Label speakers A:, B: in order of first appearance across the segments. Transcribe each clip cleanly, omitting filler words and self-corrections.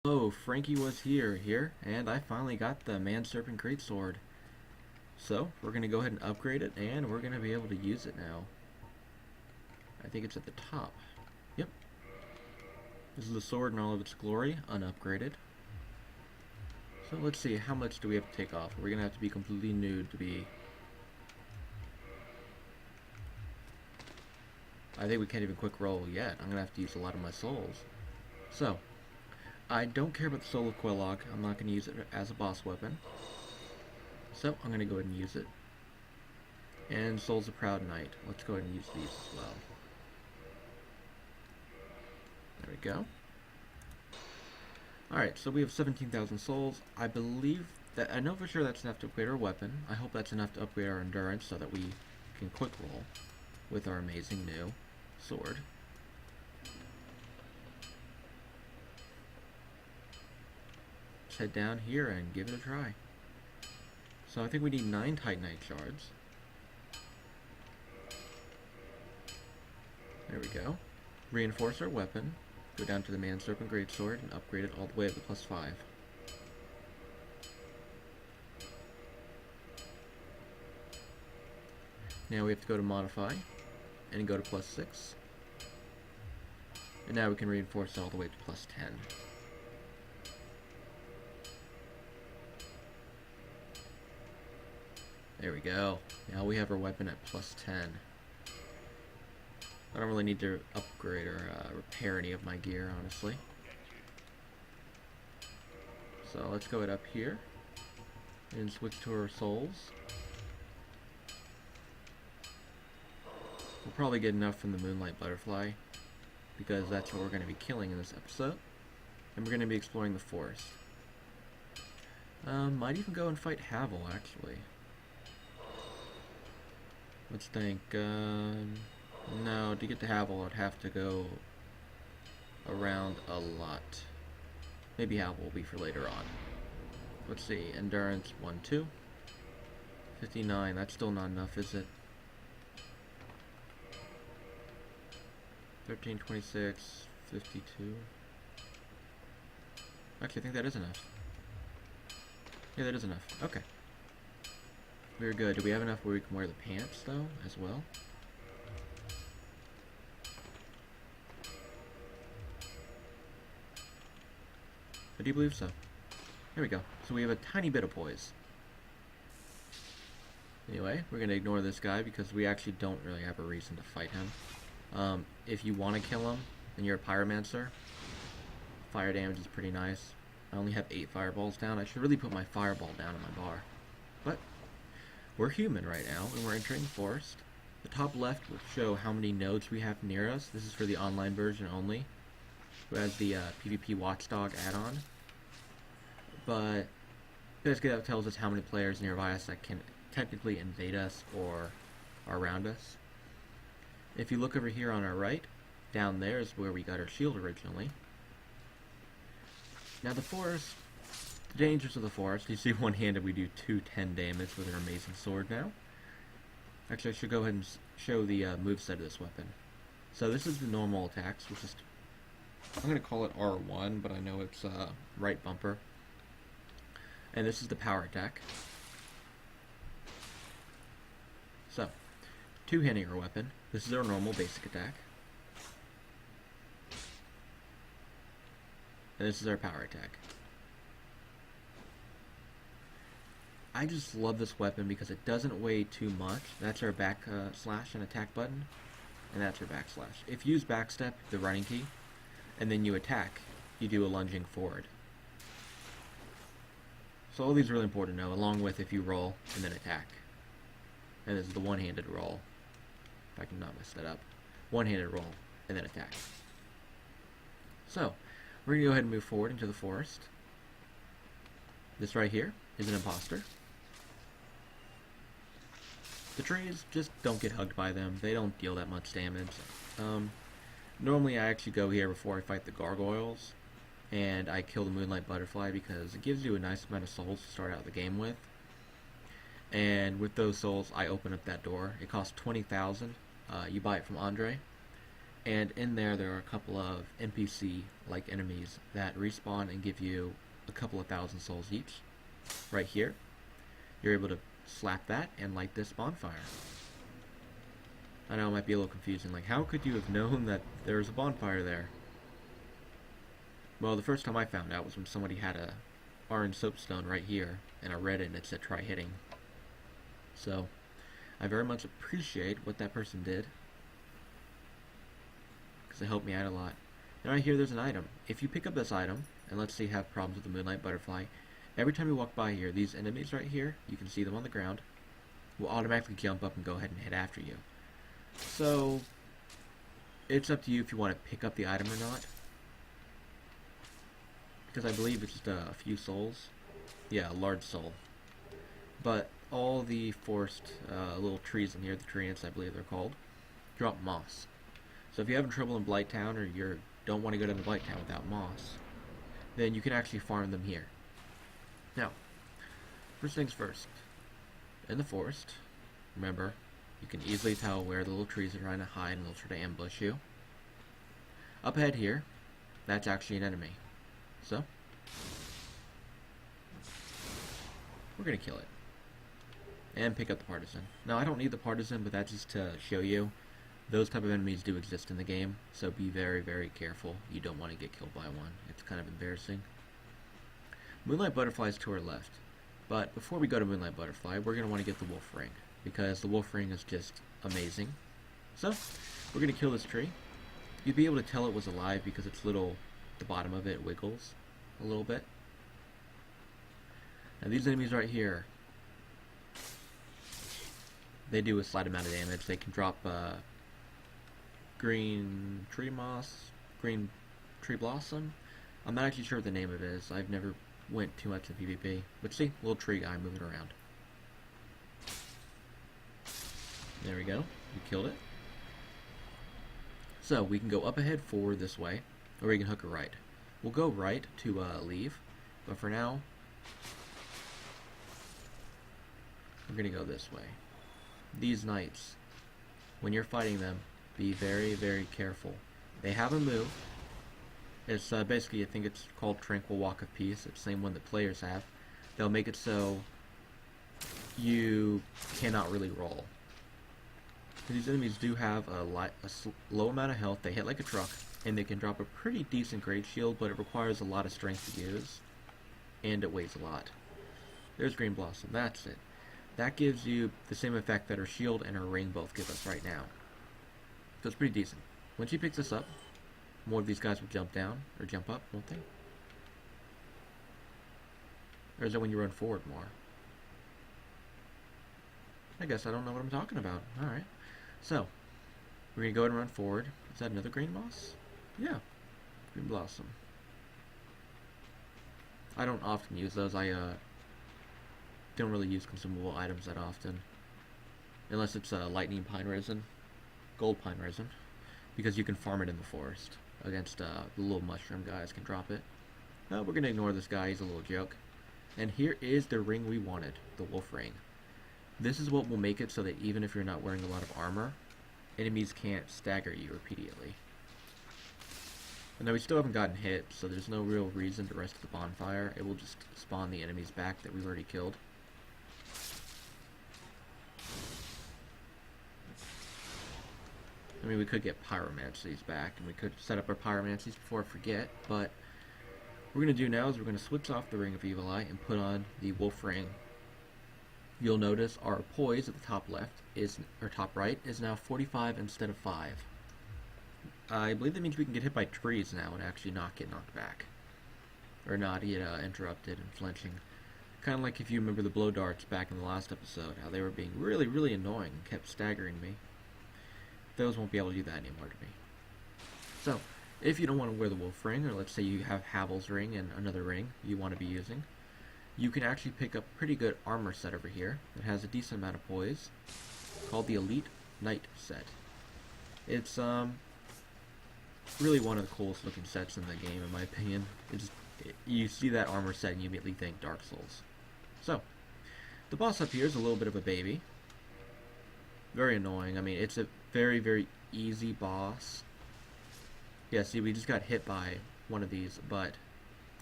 A: Hello, FrankieWuzHere here, and I finally got the Man-Serpent Greatsword. So, we're going to go ahead and upgrade it, and we're going to be able to use it now. I think it's at the top. Yep. This is the sword in all of its glory, unupgraded. So let's see, how much do we have to take off? We're going to have to be completely nude to be... I think we can't even quick roll yet. I'm going to have to use a lot of my souls. So, I don't care about the Soul of Quelaag. I'm not going to use it as a boss weapon. So, I'm going to go ahead and use it. And Souls of Proud Knight. Let's go ahead and use these as well. There we go. Alright, so we have 17,000 souls. I believe that, I know for sure that's enough to upgrade our weapon. I hope that's enough to upgrade our endurance so that we can quick roll with our amazing new sword. Let's head down here and give it a try. So I think we need 9 Titanite shards. There we go. Reinforce our weapon. Go down to the Man-Serpent Greatsword and upgrade it all the way up to +5. Now we have to go to Modify and go to +6. And now we can reinforce it all the way to +10. There we go. Now we have our weapon at +10. I don't really need to upgrade or repair any of my gear, honestly. So let's go up here and switch to our souls. We'll probably get enough from the Moonlight Butterfly, because that's what we're going to be killing in this episode. And we're going to be exploring the forest. Might even go and fight Havel, actually. Let's think, no, to get to Havel, I'd have to go around a lot. Maybe Havel will be for later on. Let's see, Endurance, 1, 2. 59, that's still not enough, is it? 13, 26, 52. Actually, I think that is enough. Yeah, that is enough. Okay. Very good. Do we have enough where we can wear the pants, though, as well? I do believe so. Here we go. So we have a tiny bit of poise. Anyway, we're going to ignore this guy because we actually don't really have a reason to fight him. If you want to kill him, and you're a pyromancer, fire damage is pretty nice. I only have 8 fireballs down. I should really put my fireball down in my bar. But we're human right now, and we're entering the forest. The top left will show how many nodes we have near us. This is for the online version only, who has the PvP Watchdog add-on. But basically that tells us how many players nearby us that can technically invade us or are around us. If you look over here on our right, down there is where we got our shield originally. Now the forest, the dangers of the forest, you see one-handed we do 210 damage with an amazing sword now. Actually, I should go ahead and show the moveset of this weapon. So this is the normal attacks, which is, I'm going to call it R1, but I know it's right bumper. And this is the power attack. So, two-handing our weapon. This is our normal basic attack. And this is our power attack. I just love this weapon because it doesn't weigh too much. That's our back slash and attack button. And that's our backslash. If you use backstep, the running key, and then you attack, you do a lunging forward. So all these are really important to know, along with if you roll and then attack. And this is the one-handed roll. If I can not mess that up. One-handed roll and then attack. So, we're going to go ahead and move forward into the forest. This right here is an imposter. The trees, just don't get hugged by them. They don't deal that much damage. Normally I actually go here before I fight the gargoyles, and I kill the Moonlight Butterfly because it gives you a nice amount of souls to start out the game with. And with those souls, I open up that door. It costs 20,000. You buy it from Andre. And in there are a couple of NPC-like enemies that respawn and give you a couple of thousand souls each. Right here, you're able to slap that and light this bonfire. I know it might be a little confusing, like how could you have known that there was a bonfire there? Well, the first time I found out was when somebody had a orange soapstone right here, and I read it and it said try hitting. So, I very much appreciate what that person did, because it helped me out a lot. And right here there's an item. If you pick up this item, and let's say you have problems with the moonlight butterfly, every time you walk by here, these enemies right here, you can see them on the ground, will automatically jump up and go ahead and hit after you. So, it's up to you if you want to pick up the item or not. Because I believe it's just a few souls. Yeah, a large soul. But all the forest little trees in here, the tree ants I believe they're called, drop moss. So if you're having trouble in Blighttown, or you don't want to go to the Blighttown without moss, then you can actually farm them here. Now, first things first. In the forest, remember, you can easily tell where the little trees are trying to hide and they'll try to ambush you. Up ahead here, that's actually an enemy. So, we're going to kill it. And pick up the partisan. Now, I don't need the partisan, but that's just to show you those type of enemies do exist in the game, so be very, very careful. You don't want to get killed by one. It's kind of embarrassing. Moonlight Butterfly is to our left, but before we go to Moonlight Butterfly, we're going to want to get the Wolf Ring, because the Wolf Ring is just amazing. So, we're going to kill this tree. You'd be able to tell it was alive because its little, the bottom of it wiggles a little bit. Now these enemies right here, they do a slight amount of damage. They can drop green tree moss, green tree blossom. I'm not actually sure what the name of it is. I've never went too much in PvP. But see, little tree guy moving around. There we go. We killed it. So we can go up ahead forward this way, or we can hook a right. We'll go right to leave, but for now, we're going to go this way. These knights, when you're fighting them, be very, very careful. They have a move. It's basically, I think it's called Tranquil Walk of Peace. It's the same one that players have. They'll make it so you cannot really roll. These enemies do have a low amount of health. They hit like a truck, and they can drop a pretty decent great shield, but it requires a lot of strength to use, and it weighs a lot. There's Green Blossom. That's it. That gives you the same effect that her shield and her ring both give us right now. So it's pretty decent. When she picks this up, more of these guys will jump down, or jump up, won't they? Or is that when you run forward more? I guess I don't know what I'm talking about. Alright. So, we're going to go ahead and run forward. Is that another green moss? Yeah. Green blossom. I don't often use those. I don't really use consumable items that often. Unless it's lightning pine resin. Gold pine resin. Because you can farm it in the forest. Against the little mushroom guys can drop it. We're going to ignore this guy. He's a little joke. And here is the ring we wanted. The wolf ring. This is what will make it so that even if you're not wearing a lot of armor, enemies can't stagger you repeatedly. And now we still haven't gotten hit, so there's no real reason to rest at the bonfire. It will just spawn the enemies back that we've already killed. I mean, we could get pyromancies back, and we could set up our pyromancies before I forget, but what we're going to do now is we're going to switch off the Ring of Evil Eye and put on the Wolf Ring. You'll notice our poise at the top left or top right is now 45 instead of 5. I believe that means we can get hit by trees now and actually not get knocked back. Or not get interrupted and flinching. Kind of like if you remember the blow darts back in the last episode, how they were being really, really annoying and kept staggering me. Those won't be able to do that anymore to me. So, if you don't want to wear the wolf ring, or let's say you have Havel's ring and another ring you want to be using, you can actually pick up a pretty good armor set over here that has a decent amount of poise, called the Elite Knight set. It's really one of the coolest looking sets in the game, in my opinion. You see that armor set and you immediately think Dark Souls. So, the boss up here is a little bit of a baby. Very annoying. I mean, it's a very, very easy boss. Yeah, see, we just got hit by one of these, but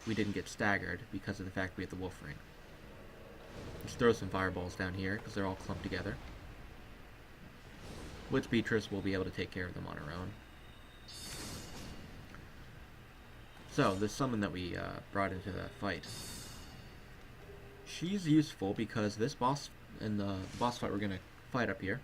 A: we didn't get staggered because of the fact we had the wolf ring. Let's throw some fireballs down here because they're all clumped together. With Beatrice, we'll be able to take care of them on our own. So, this summon that we brought into the fight, she's useful because this boss, in the boss fight we're going to fight up here,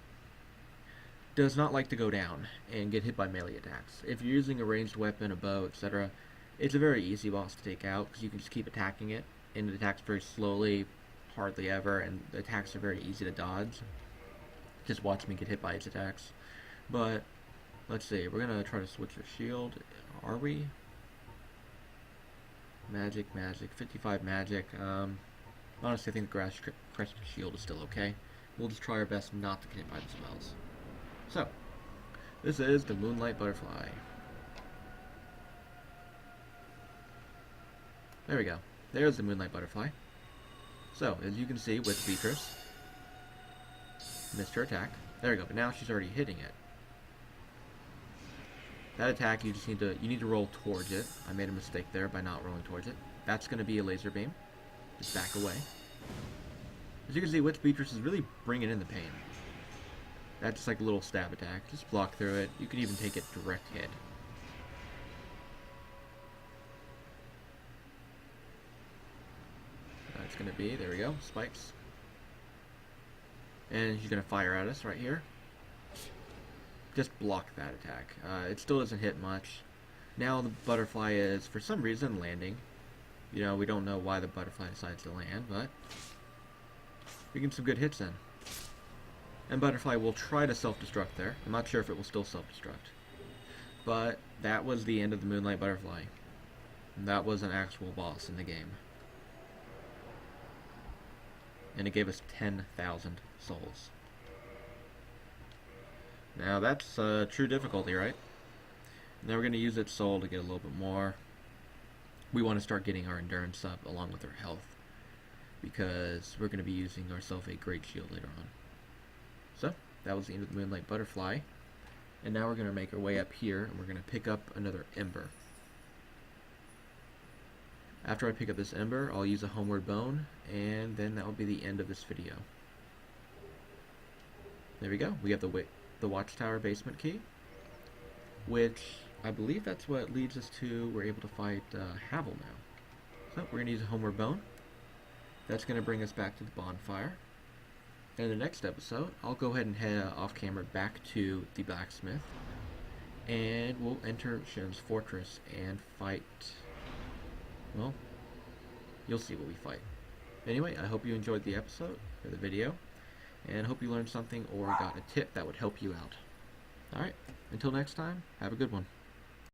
A: does not like to go down and get hit by melee attacks. If you're using a ranged weapon, a bow, etc., it's a very easy boss to take out because you can just keep attacking it, and it attacks very slowly, hardly ever, and the attacks are very easy to dodge. Just watch me get hit by its attacks. But, let's see, we're going to try to switch our shield. Are we? Magic, 55 magic. Honestly, I think the grass crested shield is still okay. We'll just try our best not to get hit by the spells. So, this is the Moonlight Butterfly. There we go. There's the Moonlight Butterfly. So, as you can see with Beatrice, missed her attack. There we go, but now she's already hitting it. That attack, you need to roll towards it. I made a mistake there by not rolling towards it. That's going to be a laser beam. Just back away. As you can see, Witch Beatrice is really bringing in the pain. That's just like a little stab attack. Just block through it. You can even take it direct hit. That's going to be, there we go, spikes. And she's going to fire at us right here. Just block that attack. It still doesn't hit much. Now the butterfly is, for some reason, landing. You know, we don't know why the butterfly decides to land, but we get some good hits in. And butterfly will try to self-destruct there. I'm not sure if it will still self-destruct. But that was the end of the Moonlight Butterfly. And that was an actual boss in the game. And it gave us 10,000 souls. Now that's true difficulty, right? Now we're going to use its soul to get a little bit more. We want to start getting our endurance up along with our health, because we're going to be using ourselves a great shield later on. So, that was the end of the Moonlight Butterfly. And now we're going to make our way up here, and we're going to pick up another Ember. After I pick up this Ember, I'll use a Homeward Bone, and then that will be the end of this video. There we go. We have the Watchtower basement key, which I believe that's what leads us to, we're able to fight Havel now. So we're going to use a Homeward Bone. That's going to bring us back to the bonfire. And in the next episode, I'll go ahead and head off camera back to the blacksmith, and we'll enter Shen's fortress and fight, well, you'll see what we fight. Anyway, I hope you enjoyed the episode, or the video, and hope you learned something or got a tip that would help you out. Alright, until next time, have a good one.